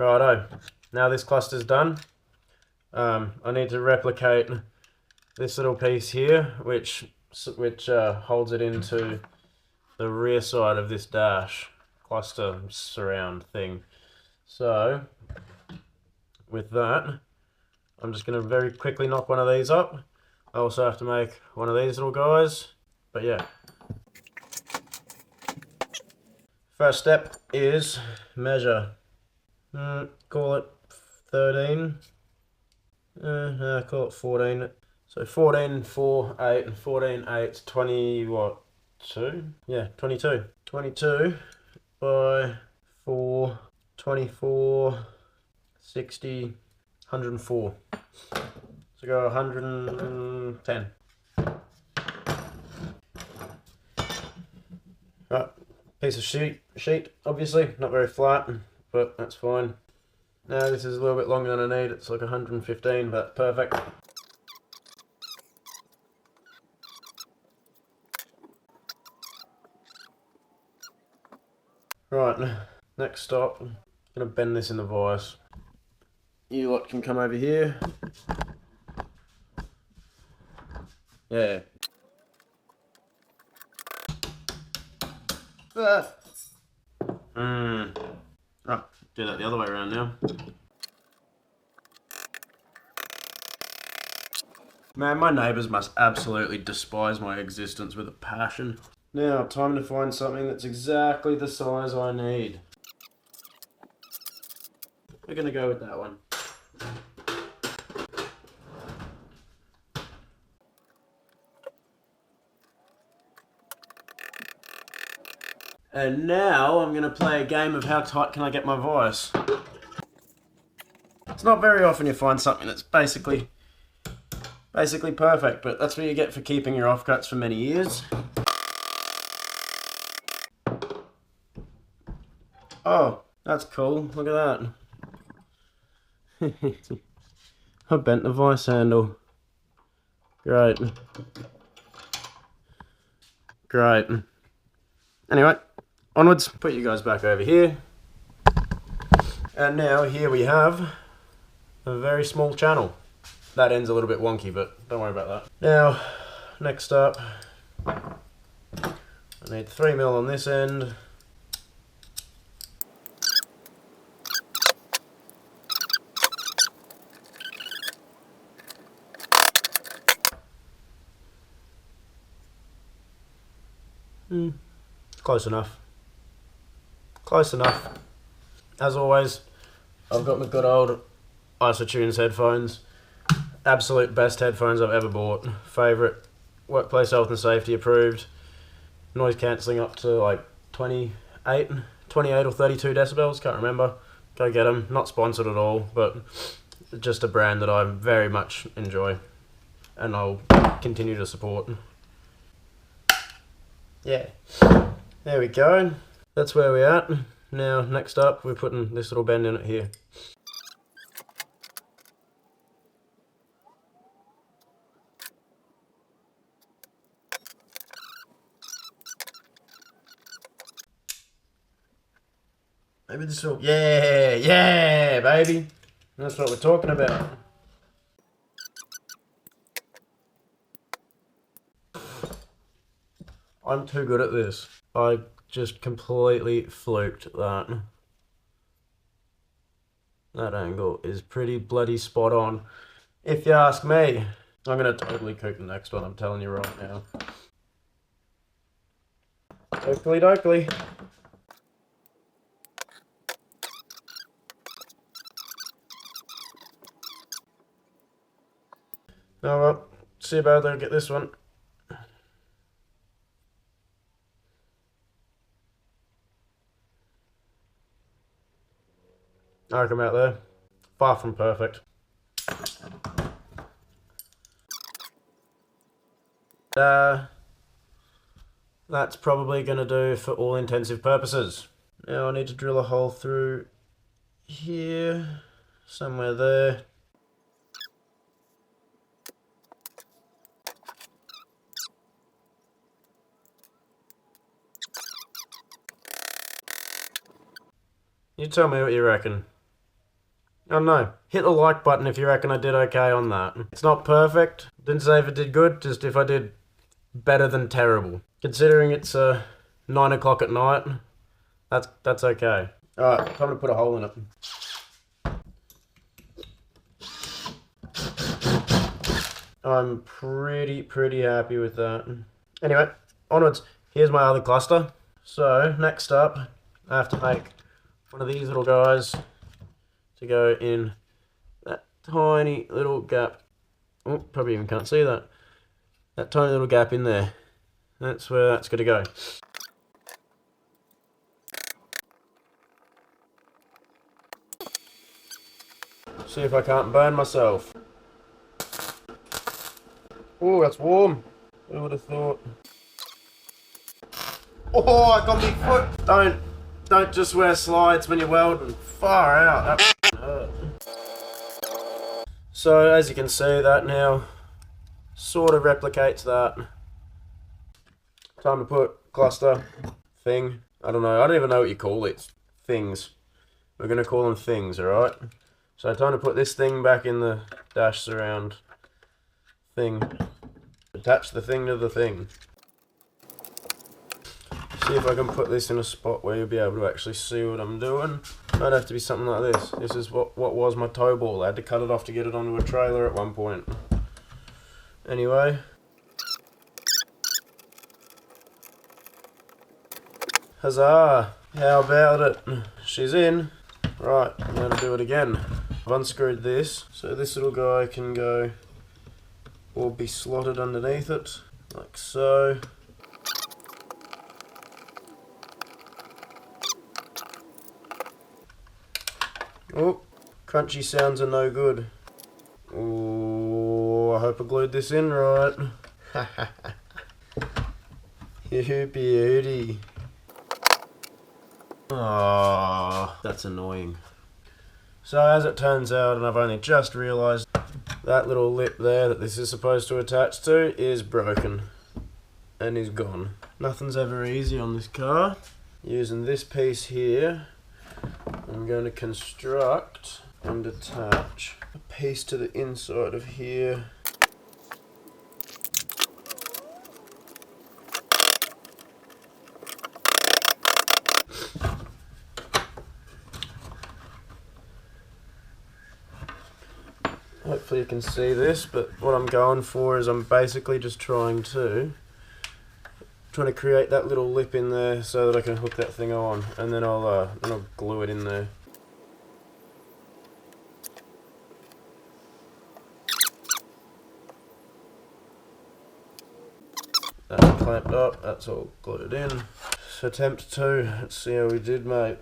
Righto, now this cluster's done. I need to replicate this little piece here, which holds it into the rear side of this dash cluster surround thing. So with that, I'm just going to very quickly knock one of these up. I also have to make one of these little guys, but yeah. First step is measure. Call it 13. No, call it 14. So 14, 4, 8, and 14, 8, 20, what? 2? Yeah, 22. 22 by 4, 24, 60, 104. So go 110. Right, piece of sheet, obviously, not very flat, but that's fine. Now this is a little bit longer than I need, it's like 115, but perfect. Right, next stop, I'm going to bend this in the vise. You lot can come over here. Yeah. Right, do that the other way around now. Man, my neighbours must absolutely despise my existence with a passion. Now, time to find something that's exactly the size I need. We're going to go with that one. And now I'm going to play a game of how tight can I get my vise. It's not very often you find something that's basically perfect, but that's what you get for keeping your offcuts for many years. Oh, that's cool. Look at that. I bent the vise handle. Great. Great. Anyway, onwards. Put you guys back over here. And now here we have a very small channel. That end's a little bit wonky, but don't worry about that. Now, next up, I need 3mm on this end. Close enough. Close enough. As always, I've got my good old Isotunes headphones. Absolute best headphones I've ever bought. Favourite. Workplace health and safety approved. Noise cancelling up to like 28 or 32 decibels, can't remember. Go get them. Not sponsored at all, but just a brand that I very much enjoy and I'll continue to support. Yeah. There we go. That's where we're at. Now, next up, we're putting this little bend in it here. Maybe this will... Yeah, baby. That's what we're talking about. I'm too good at this. I just completely fluked that. That angle is pretty bloody spot on. If you ask me, I'm going to totally cook the next one, I'm telling you right now. Oakley dokley. Oh well, see about there, get this one. I come out there. Far from perfect. That's probably going to do for all intensive purposes. Now I need to drill a hole through here, somewhere there. You tell me what you reckon. I don't know. Hit the like button if you reckon I did okay on that. It's not perfect. Didn't say if it did good, just if I did better than terrible. Considering it's 9 o'clock at night, that's okay. Alright, time to put a hole in it. I'm pretty happy with that. Anyway, onwards. Here's my other cluster. So, next up, I have to make one of these little guys to go in that tiny little gap. Oh, probably even can't see that. That tiny little gap in there. That's where that's going to go. See if I can't burn myself. Oh, that's warm. Who would have thought? Oh, I got me foot. Don't just wear slides when you're welding. Far out. That hurt. So as you can see, that now sort of replicates that. Time to put cluster thing. I don't know. I don't even know what you call it. Things. We're gonna call them things, alright? So time to put this thing back in the dash surround thing. Attach the thing to the thing. See if I can put this in a spot where you'll be able to actually see what I'm doing. Might have to be something like this. This is what was my tow ball. I had to cut it off to get it onto a trailer at one point. Anyway. Huzzah! How about it? She's in. Right, I'm going to do it again. I've unscrewed this, so this little guy can go or be slotted underneath it, like so. Oh, crunchy sounds are no good. Oh, I hope I glued this in right. You beauty. Oh, that's annoying. So as it turns out, and I've only just realised, that little lip there that this is supposed to attach to is broken and is gone. Nothing's ever easy on this car. Using this piece here, I'm going to construct and attach a piece to the inside of here. Hopefully you can see this, but what I'm going for is I'm basically just trying to create that little lip in there so that I can hook that thing on, and then I'll glue it in there. That's clamped up, that's all glued in. So attempt 2, let's see how we did, mate.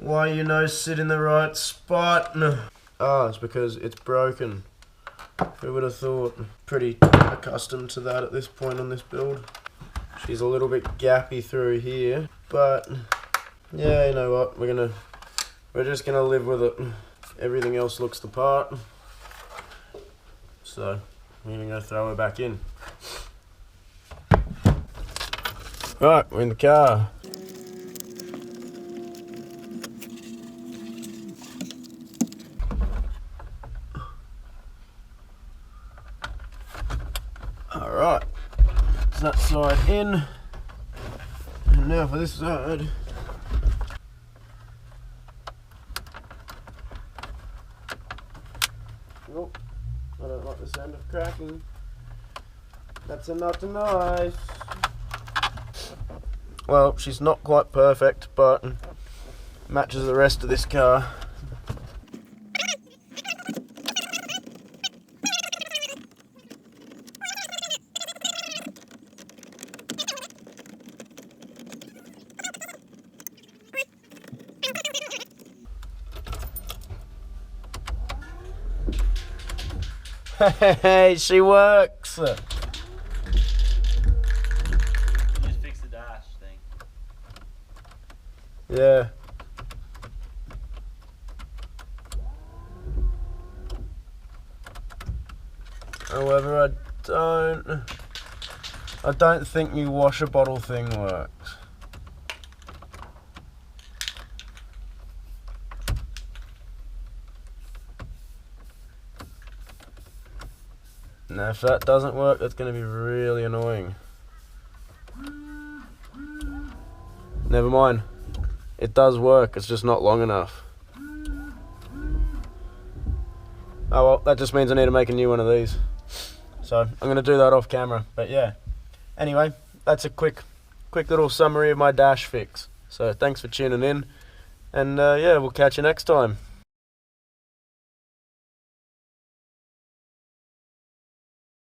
Why you no sit in the right spot? Ah, it's because it's broken. Who would have thought? Pretty accustomed to that at this point on this build. She's a little bit gappy through here, but yeah, you know what? We're just gonna live with it. Everything else looks the part. So we're gonna throw her back in. Right, we're in the car. Alright, so that side in, and now for this side. Oh, I don't like the sound of cracking. That's not nice. Well, she's not quite perfect, but matches the rest of this car. Hey, she works! Just fix the dash thing. Yeah. However, I don't think my washer bottle thing works. Now if that doesn't work, that's going to be really annoying. Never mind. It does work, it's just not long enough. Oh well, that just means I need to make a new one of these. So I'm going to do that off camera. But yeah. Anyway, that's a quick little summary of my dash fix. So thanks for tuning in. And yeah, we'll catch you next time.